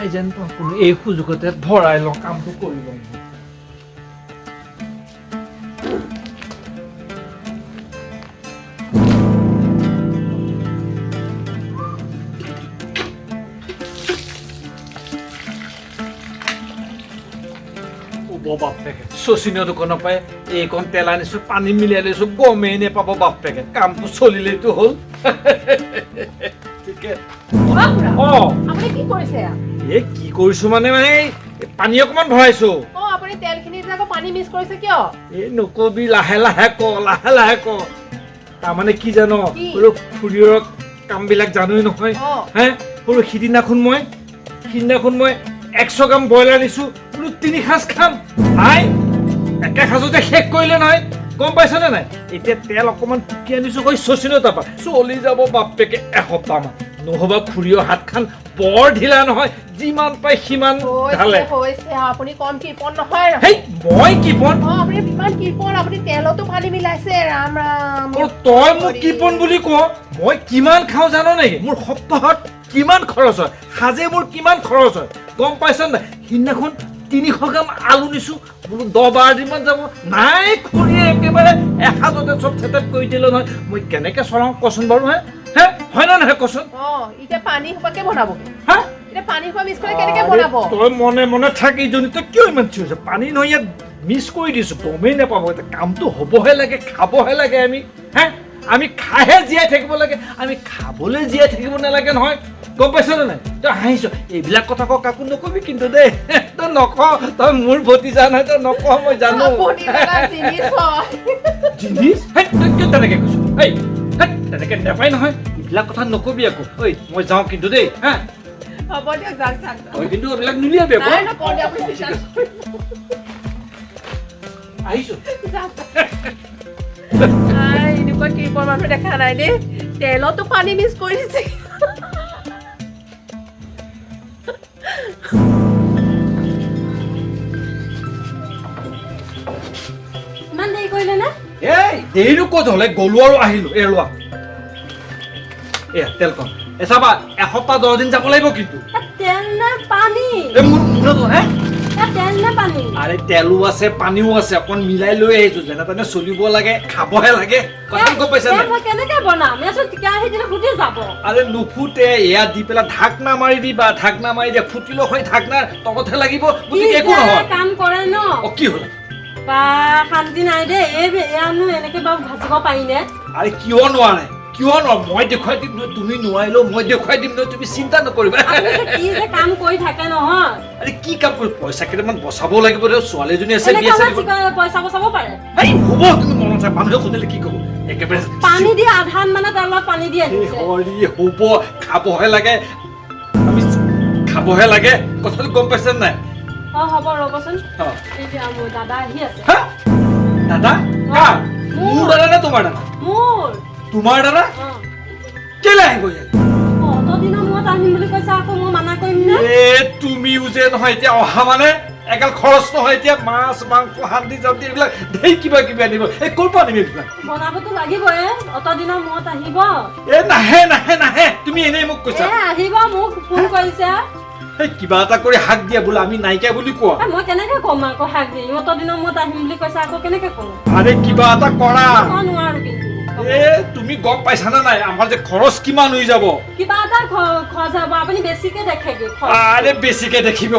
পাই যেন কোনো এই সুযোগতে ভৰাই লওঁ কামটো কৰি লওঁ বাপেকে শচীনৰ দোকানৰ পৰাই এইকণ তেল আনিছো পানী মিলাই লৈছো গমেই নেপাব বাপেকে কামটো চলিলেইতো হ'ল ঠিকে আপুনি কি কৰিছে এই কি কৰিছো মানে পানী অকমান ভৰাইছো আপুনি তেলখিনি আকৌ পানী মিক্স কৰিছে কিয় এই নকবি লাহে লাহে ক তাৰমানে কি জানো খুৰীৰৰ কামবিলাক জানোই নহয় হে বোলো সিদিনাখন মই 100 গ্ৰাম ব্ৰইলাৰ নিছো বোলো 3 সাঁজ খাম আই একে সাঁজতে শেষ কৰিলে নহয় গম পাইছনে নাই এতিয়া তেল অকমান টুকি আনিছো হৈ শচীনৰ তাৰপা চলি যাব বাপেকে এসপ্তাহমান নহবা খুৰীৰ হাতখন বৰ ঢিলা নহয় যিমান পাই সিমান ঢালে আপুনি কম কৃপণ নহয় মই কৃপণ আপুনি কিমান কৃপণ আপুনি তেলতো পানী মিলাইছে ৰাম ৰাম তই মোক কৃপণ বুলি ক মই কিমান খাওঁ জানো নেকি মোৰ সপ্তাহত কিমান খৰচ হয় সাজে মোৰ কিমান খৰচ হয় গম পাইছ নাই সিদিনাখন 300 গ্ৰাম আলু নিছো বোলো 10-12 দিনমান যাব নাই খুৰীয়ে একেবাৰে এসাজতে চব ছেটআপ কৰি দিলে নহয় মই কেনেকে চলাওঁ কচোন বাৰু হে হয় না নহয় কচোন এতিয়া পানী হোপাকে বনাব এতিয়া পানী হোপা মিক্স কৰি কেনেকে বনাব তই মনে মনে থাক ইজনী তই কিয় ইমান চিঞৰিছ পানী নহয় ইয়াত মিক্স কৰি দিছো গমেই নাপাব এতিয়া কামটো হ'বহে লাগে খাবহে লাগে আমি খাইহে জীয়াই থাকিব লাগে আমি খাবলৈ জীয়াই থাকিব নালাগে নহয় গম পাইছ নাই তই হাঁহিছ এইবিলাক কথা কাকো নকবি কিন্তু দেই তই নক তই মোৰ ভতিজা নহয় তই নক মই জানো জিনিছ তই কিয় তেনেকে কৈছ তেনেকে নেপাই নহয় এইবিলাক কথা নকবি আকৌ ঐ মই যাওঁ কিন্তু দেই হ'ব দিয়ক যাওক তই কিন্তু এইবিলাক নুলিয়াবি আকৌ আহিছো এনেকুৱা কৃপণ মানুহ দেখা নাই দেই তেলতো পানী মিক্স কৰি দিছে ইমান দেৰি কৰিলে নে দেৰিনো ক'ত হ'লে গলো আৰু আহিলো লোৱা এয়া তেল কম চাবা এসপ্তাহ 10 দিন যাব লাগিব কিন্তু তেল নে পানী তেল নে পানী আৰে তেলো আছে পানীও আছে অকণ মিলাই লৈ আহিছো যেনে তেনে চলিব লাগে খাবহে লাগে কথা গম পাইছা নাই কেনেকে বনাম এচোন কেৰাহী দিলে ফুটি যাব আৰে নুফুটে এয়া দি পেলাই ঢাকনা মাৰি দিবা ঢাকনা মাৰি দিয়া ফুটিলো হয় ঢাকনা তলতহে লাগিব গতিকে একো নহয় কাম কৰে ন কি হ'ল বা শান্তি নাই দে এয়ানো এনেকে বাৰু ভাজিব পাৰিনে আৰে কিয় নোৱাৰে মই দেখুৱাই দিম নহয় তুমি নোৱাৰিলেও মই দেখুৱাই দিম নহয় তুমি চিন্তা নকৰিবা কি যে কাম কৰি থাকে নহয় আৰে কি কাম কৰি পইচা কেইটামান বচাব লাগিব ছোৱালীজনী আছে পইচা বচাব পাৰে হ'ব তুমি মনত আছে মানুহে শুনিলে কি ক'ব একেবাৰে পানী দি আধান মানে তেলত পানী দি হ'ব খাবহে লাগে আমি খাবহে লাগে কথাটো গম পাইছে নাই হ'ব ৰ'বচোন এতিয়া মোৰ দাদা আহি আছে দাদা মোৰ দাদা নে তোমাৰ দাদা মোৰ তোমাৰ দাদা কেলে আহিব ইয়াত অতদিনৰ মূৰত আহিম বুলি কৈছে আকৌ মই মানা কৰিম নে তুমিও যে নহয় এতিয়া অহা মানে এগাল খৰচ নহয় এতিয়া মাছ মাংস হান্দি জাতি এইবিলাক ঢেৰ কিবা কিবি আনিব ক'ৰ পৰা আনিব এইবিলাক বনাবতো লাগিবই অতদিনৰ মূৰত আহিব নাহে তুমি এনেই মোক কৈছা আহিব মোক ফোন কৰিছে কিবা এটা কৰি হাক দিয়া বোলে আমি নাইকিয়া বুলি কোৱা মই কেনেকে কম আকৌ হাক দি অতদিনৰ মূৰত আহিম বুলি কৈছে আকৌ কেনেকে কম আৰে কিবা এটা কৰা নোৱাৰো কিন্তু তুমি গম পাইছা না নাই আমাৰ যে খৰচ কিমান হৈ যাব কিবা এটা খৰচ হ'ব আপুনি বেছিকে দেখেগে আৰে বেছিকে দেখিব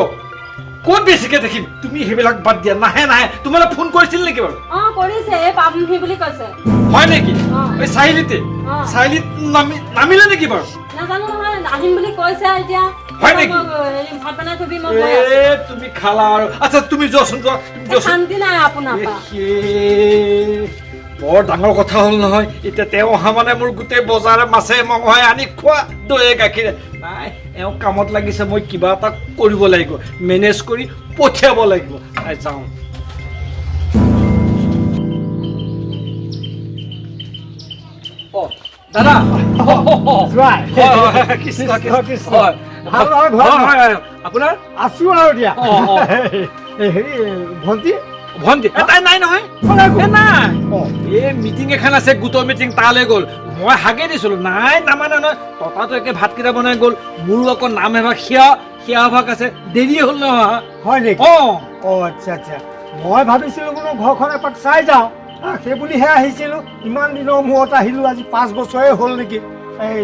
ক'ত বেছিকে দেখিম তুমি সেইবিলাক বাদ দিয়া নাহে তোমালৈ ফোন কৰিছিল নেকি বাৰু কৰিছে পামহি বুলি কৈছে হয় নেকি এই চাৰিলিতে চাৰিলিত নামিলে নেকি বাৰু নাজানো নহয় আহিম বুলি কৈছে এতিয়া হয় নেকি ভাত বনাই থবি মই তুমি খালা আৰু আচ্ছা তুমি যোৱাচোন শান্তি নাই আপোনাৰ বৰ ডাঙৰ কথা হ'ল নহয় এতিয়া তেওঁ অহা মানে মোৰ গোটেই বজাৰে মাছে মঙহে আনি খোৱা দৈ গাখীৰে নাই এওঁ কামত লাগিছে মই কিবা এটা কৰিব লাগিব মেনেজ কৰি পঠিয়াব লাগিব যাওঁ দাদা আপোনাৰ আছো আৰু দিয়া হেৰি ভণ্টি ভণ্টি তাই নাই নহয় নাই এই মিটিং এখন আছে গোটৰ মিটিং তালৈ গ'ল মই হাগে দিছিলো নাই নামানে নহয় ততাটো একে ভাতকেইটা বনাই গ'ল মোৰো আকৌ নাম এভাগ সেয়া ভাগ আছে, দেৰিয়ে হ'ল নহয়। হয় নেকি? অঁ আচ্ছা আচ্ছা, মই ভাবিছিলোঁ বোলো ঘৰখন এপাক চাই যাওঁ, সেই বুলিহে আহিছিলোঁ। ইমান দিনৰ মূৰত আহিলোঁ, আজি 5 বছৰে হ'ল নেকি। এই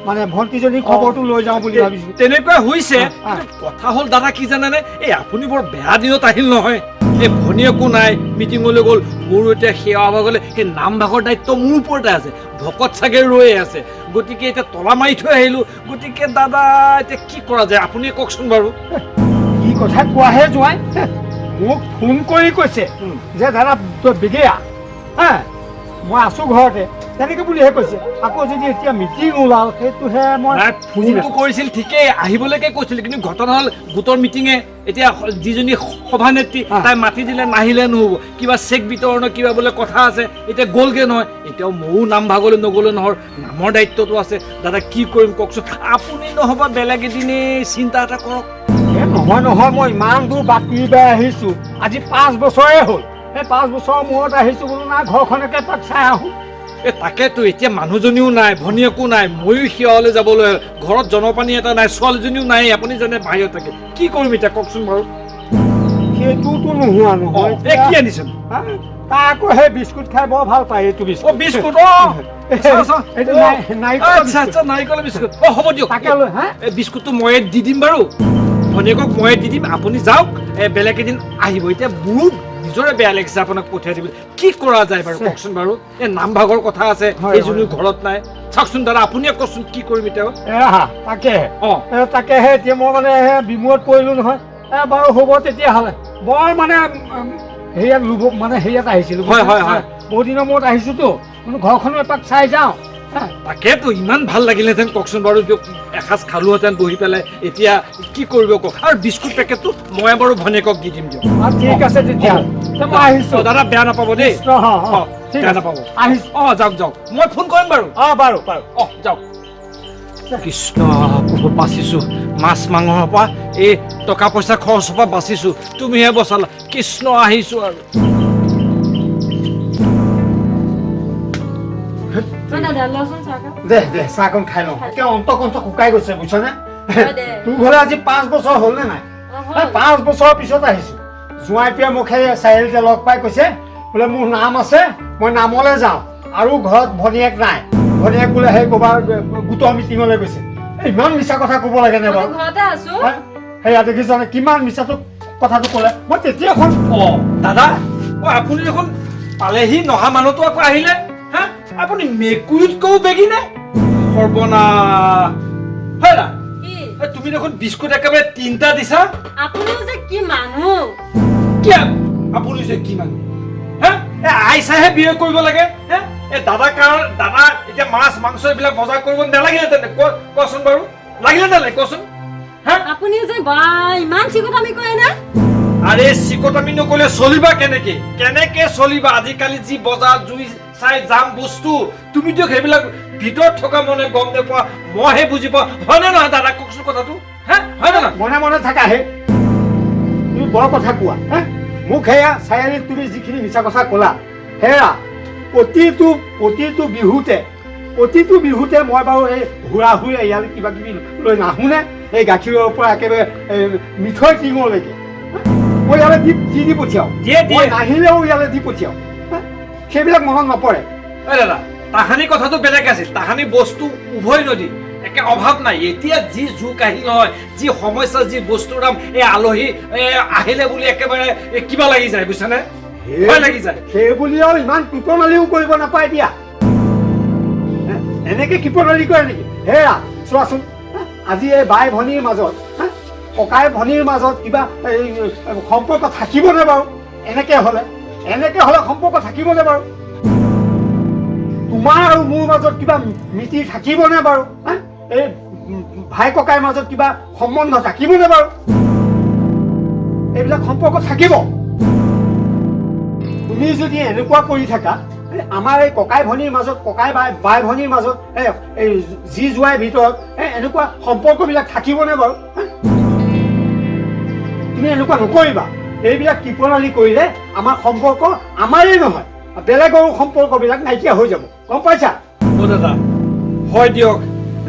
মানে ভণ্টিজনীৰ খবৰটো লৈ যাওঁ বুলি ভাবিছোঁ। তেনেকুৱা হৈছে। অঁ। কিন্তু কথা হ'ল দাদা কি জানেনে, এই আপুনি বৰ বেয়া দিনত আহিল নহয়। এই ভনীয়েকো নাই, মিটিঙলৈ গ'ল, মোৰো এতিয়া সেৱা ভাগলৈ সেই নাম ভাগৰ দায়িত্ব মোৰ ওপৰতে আছে, ভকত চাগে ৰৈয়ে আছে। গতিকে এতিয়া তলা মাৰি থৈ আহিলোঁ। গতিকে দাদা এতিয়া কি কৰা যায় আপুনি কওকচোন বাৰু। কি কথা কোৱাহে যোৱাই, মোক ফোন কৰি কৈছে যে দাদা তই বিগেয়া, হা মই আছোঁ ঘৰতে, তেনেকৈ বুলিহে কৈছে। আকৌ যদি এতিয়া মিটিং ওলাল সেইটোহে মই নাই, ফোনটো কৰিছিল ঠিকেই, আহিবলৈকে কৈছিল, কিন্তু ঘটনা হ'ল গোটৰ মিটিঙে এতিয়া যিজনী সভানেত্ৰী তাই মাতি দিলে, নাহিলে নহ'ব, কিবা চেক বিতৰণৰ কিবা বোলে কথা আছে, এতিয়া গ'লগৈ নহয়। এতিয়াও ময়ো নাম ভাগলৈ নগ'লে নহয়, নামৰ দায়িত্বটো আছে। দাদা কি কৰিম কওকচোন, আপুনি নহ'বা বেলেগ এদিনে চিন্তা এটা কৰক। নহয় নহয়, মই ইমান দূৰ বাতি বাই আহিছোঁ, আজি 5 বছৰে হ'ল। সেই 5 বছৰৰ মূৰত আহিছোঁ বোলো না ঘৰখনকে এপাক চাই আহোঁ। এই তাকেতো, এতিয়া মানুহজনীও নাই, ভনীয়েকো নাই, ময়ো সেৱালৈ যাবলৈ, ঘৰত জনপানী এটা নাই, ছোৱালীজনীও নাই, আপুনি জানে বাহিৰত থাকে, কি কৰিম এতিয়া কওকচোন বাৰু। সেইটোতো নোহোৱা নহয়। এই কি আনিছে? হা? তাই আকৌ সেই বিস্কুট খাই বৰ ভাল পায়, এইটো অ বিস্কুট। বিস্কুট, এইটো নাৰিকলৰ আচ্ছা আচ্ছা, নাৰিকলৰ বিস্কুট। অ হ'ব দিয়ক, তাকে লৈ হা? এই বিস্কুটটো ময়ে দি দিম বাৰু, ভনীয়েকক ময়ে দি দিম, আপুনি যাওক, বেলেগ এদিন আহিব। এতিয়া মোৰো নিজৰে বেয়া লাগিছে আপোনাক পঠিয়াই দিবলৈ, কি কৰা যায় বাৰু কওকচোন বাৰু। এই নাম ভাগৰ কথা আছে, হয়, এইজনী ঘৰত নাই। চাওকচোন দাদা, আপুনিয়ে কওকচোন কি কৰিম এতিয়া। তাকেহে অ তাকেহে, এতিয়া মই মানে বিমূৰত পৰিলোঁ নহয়। বাৰু হ'ব তেতিয়াহ'লে, মই মানে হেৰিয়াত মানে হেৰিয়াত আহিছিলোঁ। হয়, হয়, হয়। বহুত দিনৰ মূৰত আহিছোঁতো, ঘৰখনো এপাক চাই যাওঁ। তাকেতো ইমান ভাল লাগিলেহেঁতেন কওকচোন বাৰু, দিয়ক এসাঁজ খালোহেঁতেন বহি পেলাই। এতিয়া কি কৰিব কওক, আৰু বিস্কুট পেকেটটো মই বাৰু ভনীয়েকক দি দিম দিয়ক। ঠিক আছে তেতিয়াহ'লে, মই আহিছোঁ। দাদা বেয়া নাপাব দেই, ঠিক বেয়া আছে, নাপাব। আহিছোঁ। যাওক যাওক, মই ফোন কৰিম বাৰু। বাৰু বাৰু। যাওক। কৃষ্ণ, বাচিছোঁ মাছ মাংসৰ পৰা, এই টকা পইচা খৰচৰ পৰা বাচিছোঁ, তুমিহে বচালা। কৃষ্ণ, আহিছোঁ আৰু। দাদা লচোন চাহকাপ। দে দে চাহকণ খাই লওঁ, এতিয়া অন্তকণ্ঠ শুকাই গৈছে বুজিছনে। হয় দে। তোৰ ঘৰলে আজি 5 বছৰ হ'ল নে নাই? হ'ল। 5 বছৰৰ পিছত আহিছোঁ। জোঁৱাইটোৱে মোক সেই চাৰিআলিতে লগ পাই কৈছে বোলে মোৰ নাম আছে, মই নামলৈ যাওঁ, আৰু ঘৰত ভনীয়েক নাই। ভনীয়েক বোলে সেই ক'ৰবাৰ গোটৰ মিটিঙলৈ গৈছে। ইমান মিছা কথা ক'ব লাগে নে বাৰু? ঘৰতে আছো। সেয়া দেখিছনে কিমান মিছাটো কথাটো ক'লে। মই তেতিয়া দাদা, আপুনি দেখোন পালেহি, নহা মানুহটো আকৌ আহিলে। হা, আপুনি মেকুৰীতকৈও বেগী নে? সৰ্বনাশ। হয় না? কি? তুমি দেখোন বিস্কুট একেবাৰে 3টা দিছা। আপুনিও যে কি মানুহ। কি আপুনি যে কি মানুহ? হা, আইচাহে বিয়ে কৰিব লাগে। হা, দাদা এতিয়া মাছ মাংস এইবিলাক বজাৰ কৰিব নালাগিলেহেঁতেন, কোৱাচোন বাৰু, লাগিলে নালাগে কোৱাচোন। হা, আপুনিও যে বা ইমান চিকটামি কৰে না। আৰে চিকটামি নকৰিলে চলিবা কেনেকে? কেনেকে চলিবা? আজিকালি যি বজাৰ জুই চাই যাম বস্তু, তুমিতো সেইবিলাক ভিতৰত থকা মনে গম নোপোৱা, মইহে বুজি পাওঁ। হয়নে নহয় দাদা, কওকচোন কথাটো। হা, হয় নে নহয়? মনে মনে থাকাহে তুমি বৰ কথা কোৱা। মোক সেয়া চাৰিআলিত তুমি যিখিনি মিছা কথা ক'লা, সেয়া প্ৰতিটো বিহুতে মই বাৰু এই হুৰা ইয়ালৈ কিবা কিবি লৈ নাহোনে? এই গাখীৰৰ পৰা একেবাৰে মিঠৈ টিঙলৈকে মই ইয়ালৈ দি পঠিয়াওঁ। মই নাহিলেও ইয়ালৈ দি পঠিয়াওঁ। সেইবিলাক মনত নপৰে। দাদা, তাহানি কথাটো বেলেগ আছিল, তাহানি বস্তু উভয় নদী, একে অভাৱ নাই। এতিয়া যি যুগ আহিল নহয়, যি সমস্যা, যি বস্তুৰ দাম, এই আলহী আহিলে বুলি একেবাৰে কিবা লাগি যায় বুজিছানে, ভয় লাগি যায়। সেই বুলিও ইমান কৃপনালীও কৰিব নাপায় দিয়া। এনেকে কৃপনালী কৰে নেকি? সেয়া চোৱাচোন, আজি এই বাই ভনীৰ মাজত, ককাই ভনীৰ মাজত কিবা সম্পৰ্ক থাকিবনে বাৰু? এনেকে হলে সম্পৰ্ক থাকিবনে বাৰু? তোমাৰ আৰু মোৰ মাজত কিবা মিতি থাকিবনে বাৰু? এই ভাই ককাইৰ মাজত কিবা সম্বন্ধ থাকিবনে বাৰু? এইবিলাক সম্পৰ্ক থাকিব। তুমি যদি এনেকুৱা কৰি থাকা, আমাৰ এই ককাই ভনীৰ মাজত, ককাই বাই ভনীৰ মাজত এই যি জোঁৱাইৰ ভিতৰত এনেকুৱা সম্পৰ্কবিলাক থাকিবনে বাৰু? তুমি এনেকুৱা নকৰিবা। এইবিলাক কৃপনালী কৰিলে আমাৰ সম্পৰ্ক আমাৰেই নহয়, বেলেগৰো সম্পৰ্কবিলাক নাইকিয়া হৈ যাব, গম পাইছা? দাদা হয় দিয়ক,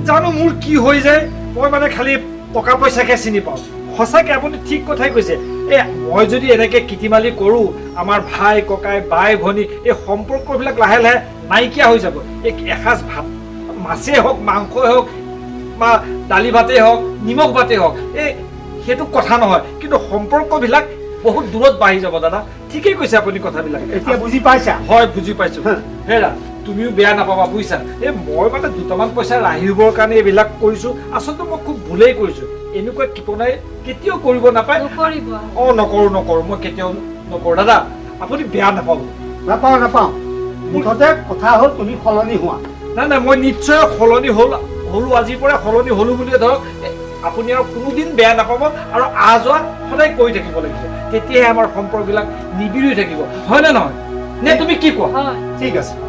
জানো মোৰ কি হৈ যায়, মই মানে খালি টকা পইচাকে চিনি পাওঁ সঁচাকৈ আপুনি ঠিক কথাই কৈছে এই মই যদি এনেকৈ কিটিমালি কৰোঁ আমাৰ ভাই ককাই বাই ভনী এই সম্পৰ্কবিলাক লাহে লাহে নাইকিয়া হৈ যাব এই এসাঁজ ভাত মাছেই হওক মাংসই হওক বা দালি ভাতেই হওক নিমখ ভাতেই হওক এই সেইটো কথা নহয় কিন্তু সম্পৰ্কবিলাক বহুত দূৰত বাঢ়ি যাব দাদা ঠিকেই কৈছে আপুনি কথাবিলাক এতিয়া বুজি পাইছা হয় বুজি পাইছোঁ হেৰা তুমিও বেয়া নাপাবা বুজিছা এই মই মানে দুটামান পইচা ৰাহিবৰ কাৰণে এইবিলাক কৰিছোঁ আচলতে মই খুব ভুলেই কৰিছোঁ এনেকুৱা কৃপনাই কেতিয়াও কৰিব নাপায় নকৰিব অঁ নকৰোঁ মই কেতিয়াও নকৰোঁ দাদা আপুনি বেয়া নাপাব নাপাওঁ মুঠতে কথা হ'ল তুমি সলনি হোৱা নাই মই নিশ্চয় সলনি হ'লো আজিৰ পৰা সলনি হ'লো বুলিয়ে ধৰক আপুনি আৰু কোনোদিন বেয়া নাপাব আৰু অহা যোৱা সদায় কৰি থাকিব লাগিব তেতিয়াহে আমাৰ সম্পৰ্কবিলাক নিবিড় হৈ থাকিব হয়নে নহয় নে তুমি কি কোৱা হয় ঠিক আছে